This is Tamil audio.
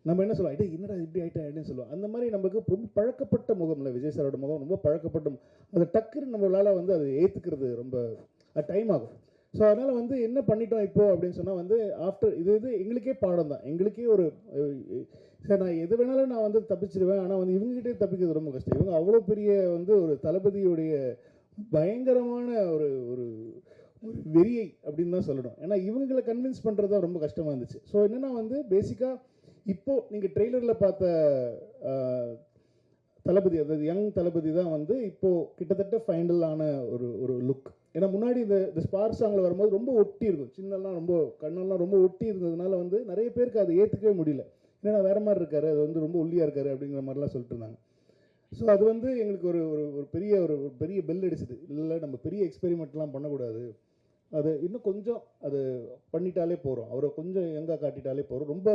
நம்ம என்ன சொல்லுவோம், டேய் என்னடா இப்படி ஆயிட்டா அப்படின்னு சொல்லுவோம். அந்த மாதிரி நமக்கு ரொம்ப பழக்கப்பட்ட முகம் இல்லை, விஜய் சாரோட முகம் ரொம்ப பழக்கப்பட்ட அது டக்குன்னு நம்மளால வந்து அதை ஏற்றுக்கிறது ரொம்ப டைம் ஆகும். ஸோ அதனால் வந்து என்ன பண்ணிட்டோம் இப்போ அப்படின்னு சொன்னால் வந்து ஆஃப்டர் இது எங்களுக்கே பாடம் தான், எங்களுக்கே ஒரு சார் நான் எது வேணாலும் நான் வந்து தப்பிச்சிடுவேன், ஆனால் வந்து இவங்ககிட்டே தப்பிக்கிறது ரொம்ப கஷ்டம். இவங்க அவ்வளோ பெரிய வந்து ஒரு தளபதியுடைய பயங்கரமான ஒரு ஒரு ஒரு வெறியை அப்படின்னு தான் சொல்லணும். ஏன்னா இவங்களை கன்வின்ஸ் பண்ணுறது தான் ரொம்ப கஷ்டமாக இருந்துச்சு. ஸோ என்னென்னா வந்து பேசிக்காக இப்போது நீங்கள் ட்ரெய்லரில் பார்த்த தளபதி, அதாவது யங் தளபதி தான் வந்து இப்போது கிட்டத்தட்ட ஃபைனலான ஒரு ஒரு லுக். ஏன்னா முன்னாடி இந்த ஸ்பார் சாங்கில் வரும்போது ரொம்ப ஒட்டி இருக்கும், சின்னெல்லாம் ரொம்ப கண்ணெல்லாம் ரொம்ப ஒட்டி இருந்ததுனால வந்து நிறைய பேருக்கு அதை ஏற்றுக்கவே முடியல. ஏன்னா வேறு மாதிரி இருக்காரு, அது வந்து ரொம்ப ஒல்லியாக இருக்காரு அப்படிங்கிற மாதிரிலாம் சொல்லிட்டு இருந்தாங்க. ஸோ அது வந்து எங்களுக்கு ஒரு ஒரு பெரிய ஒரு பெரிய பெல் அடிச்சுது. இல்லை நம்ம பெரிய எக்ஸ்பெரிமெண்ட்லாம் பண்ணக்கூடாது, அது இன்னும் கொஞ்சம் அது பண்ணிட்டாலே போகிறோம், அவரை கொஞ்சம் யங்காக காட்டிட்டாலே போகிறோம். ரொம்ப